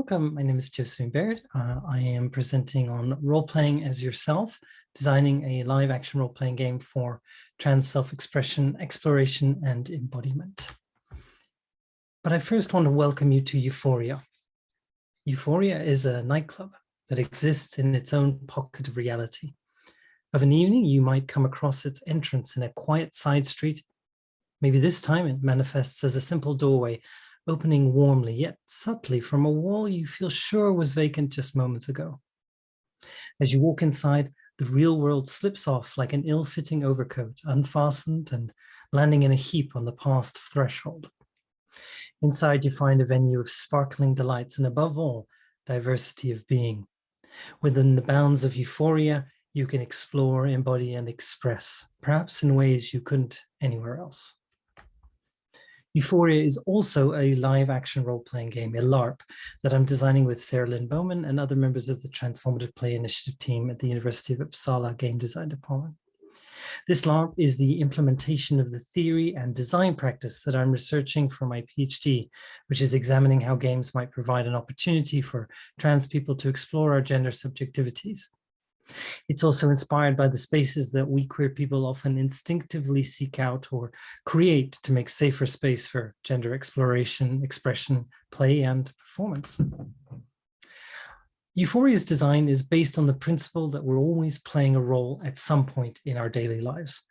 welcome. My name is Josephine Baird. I am presenting on role-playing as yourself, designing a live-action role-playing game for trans self-expression, exploration, and embodiment. But I first want to welcome you to Euphoria. Euphoria is a nightclub that exists in its own pocket of reality. Of an evening, you might come across its entrance in a quiet side street. Maybe this time it manifests as a simple doorway, opening warmly yet subtly from a wall you feel sure was vacant just moments ago. As you walk inside, the real world slips off like an ill-fitting overcoat, unfastened and landing in a heap on the past threshold. Inside, you find a venue of sparkling delights and, above all, diversity of being. Within the bounds of Euphoria, you can explore, embody, and express, perhaps in ways you couldn't anywhere else. Euphoria is also a live-action role-playing game, a LARP, that I'm designing with Sarah Lynn Bowman and other members of the Transformative Play Initiative team at the University of Uppsala Game Design Department. This LARP is the implementation of the theory and design practice that I'm researching for my PhD, which is examining how games might provide an opportunity for trans people to explore our gender subjectivities. It's also inspired by the spaces that we queer people often instinctively seek out or create to make safer space for gender exploration, expression, play, and performance. Euphoria's design is based on the principle that we're always playing a role at some point in our daily lives.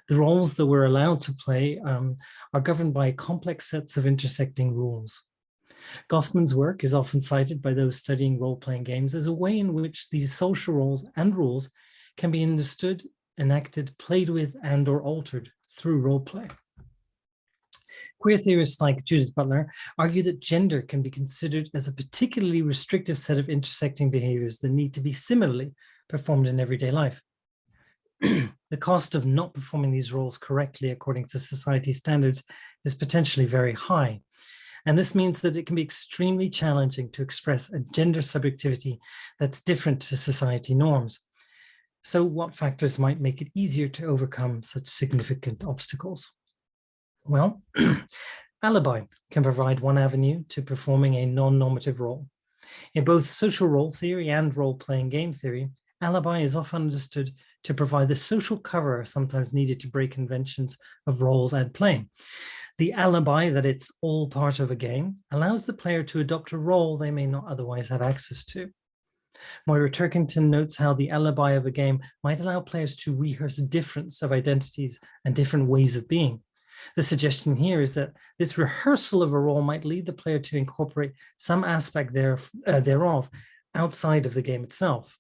The roles that we're allowed to play are governed by complex sets of intersecting rules. Goffman's work is often cited by those studying role-playing games as a way in which these social roles and rules can be understood, enacted, played with, and or altered through role-play. Queer theorists like Judith Butler argue that gender can be considered as a particularly restrictive set of intersecting behaviors that need to be similarly performed in everyday life. The cost of not performing these roles correctly according to society standards is potentially very high. And this means that it can be extremely challenging to express a gender subjectivity that's different to society norms. So what factors might make it easier to overcome such significant obstacles? Well, alibi can provide one avenue to performing a non-normative role. In both social role theory and role-playing game theory, alibi is often understood to provide the social cover sometimes needed to break conventions of roles and playing. The alibi that it's all part of a game allows the player to adopt a role they may not otherwise have access to. Moira Turkington notes how the alibi of a game might allow players to rehearse difference of identities and different ways of being. The suggestion here is that this rehearsal of a role might lead the player to incorporate some aspect thereof outside of the game itself.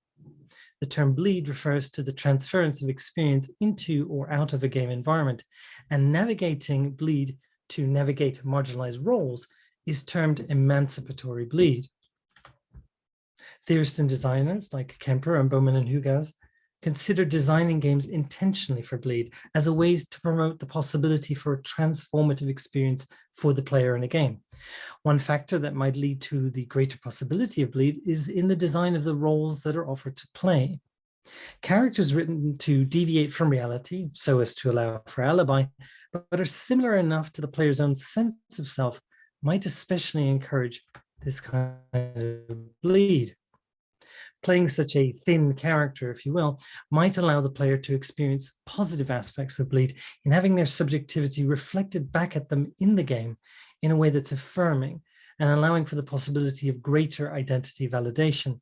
The term bleed refers to the transference of experience into or out of a game environment, and navigating bleed to navigate marginalized roles is termed emancipatory bleed. Theorists and designers like Kemper and Bowman and Hugas consider designing games intentionally for bleed as a way to promote the possibility for a transformative experience for the player in a game. One factor that might lead to the greater possibility of bleed is in the design of the roles that are offered to play. Characters written to deviate from reality so as to allow for alibi, but are similar enough to the player's own sense of self might especially encourage this kind of bleed. Playing such a thin character, if you will, might allow the player to experience positive aspects of bleed in having their subjectivity reflected back at them in the game in a way that's affirming and allowing for the possibility of greater identity validation.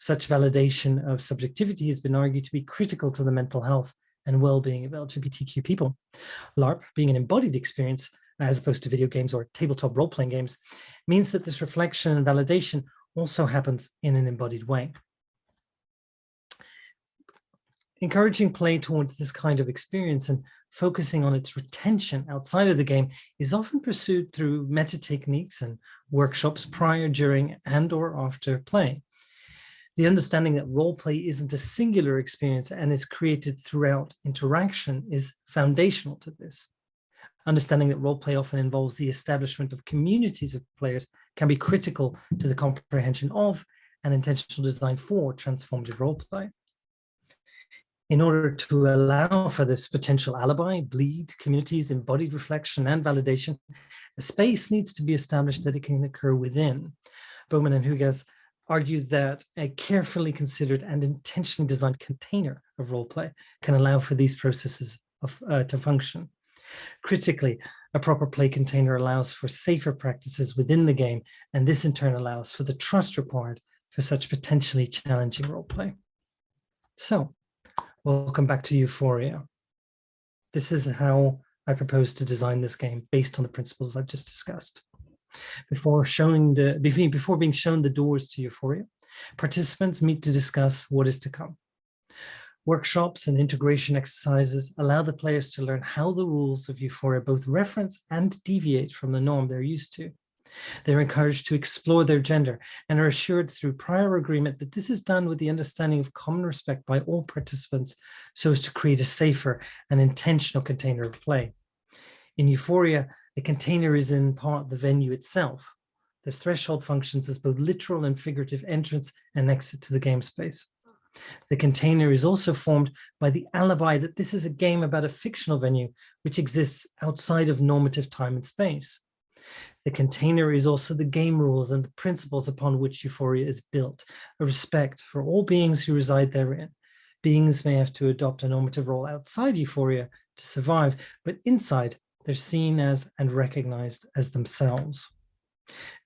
Such validation of subjectivity has been argued to be critical to the mental health and well-being of LGBTQ people. LARP, being an embodied experience, as opposed to video games or tabletop role-playing games, means that this reflection and validation also happens in an embodied way. Encouraging play towards this kind of experience and focusing on its retention outside of the game is often pursued through meta techniques and workshops prior, during, and or after play. The understanding that role play isn't a singular experience and is created throughout interaction is foundational to this. Understanding that role play often involves the establishment of communities of players can be critical to the comprehension of and intentional design for transformative role play. In order to allow for this potential alibi, bleed, communities, embodied reflection, and validation, a space needs to be established that it can occur within. Bowman and Hugas argued that a carefully considered and intentionally designed container of roleplay can allow for these processes to function. Critically, a proper play container allows for safer practices within the game, and this in turn allows for the trust required for such potentially challenging roleplay. So, welcome back to Euphoria. This is how I propose to design this game based on the principles I've just discussed. Before being shown the doors to Euphoria, participants meet to discuss what is to come. Workshops and integration exercises allow the players to learn how the rules of Euphoria both reference and deviate from the norm they're used to. They're encouraged to explore their gender and are assured through prior agreement that this is done with the understanding of common respect by all participants so as to create a safer and intentional container of play. In Euphoria, the container is in part the venue itself. The threshold functions as both literal and figurative entrance and exit to the game space. The container is also formed by the alibi that this is a game about a fictional venue which exists outside of normative time and space. The container is also the game rules and the principles upon which Euphoria is built, a respect for all beings who reside therein. Beings may have to adopt a normative role outside Euphoria to survive, but inside they're seen as and recognized as themselves.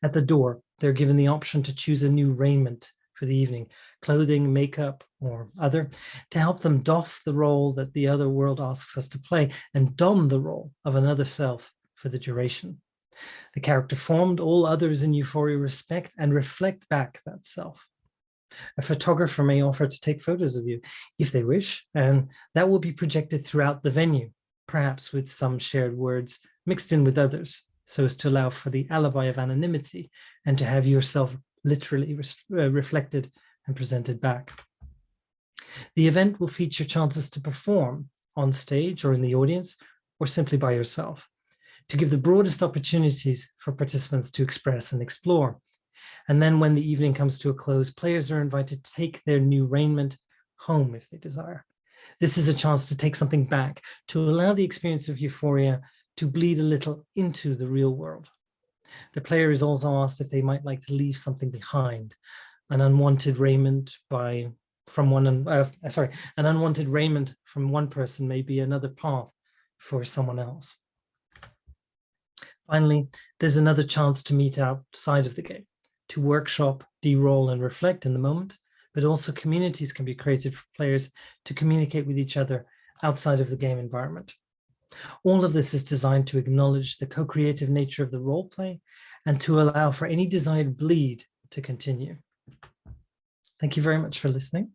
At the door, they're given the option to choose a new raiment for the evening, clothing, makeup, or other, to help them doff the role that the other world asks us to play and don the role of another self for the duration. The character formed, all others in Euphoria respect and reflect back that self. A photographer may offer to take photos of you if they wish, and that will be projected throughout the venue, perhaps with some shared words mixed in with others, so as to allow for the alibi of anonymity and to have yourself literally reflected and presented back. The event will feature chances to perform on stage or in the audience, or simply by yourself, to give the broadest opportunities for participants to express and explore. And then when the evening comes to a close, players are invited to take their new raiment home if they desire. This is a chance to take something back, to allow the experience of Euphoria to bleed a little into the real world. The player is also asked if they might like to leave something behind, an unwanted raiment from one person may be another path for someone else. Finally, there's another chance to meet outside of the game, to workshop, de-roll, and reflect in the moment, but also communities can be created for players to communicate with each other outside of the game environment. All of this is designed to acknowledge the co-creative nature of the role play and to allow for any desired bleed to continue. Thank you very much for listening.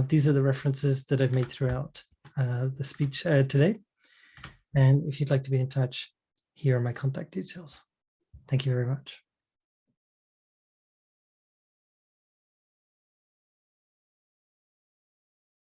These are the references that I've made throughout the speech today. And if you'd like to be in touch, here are my contact details. Thank you very much.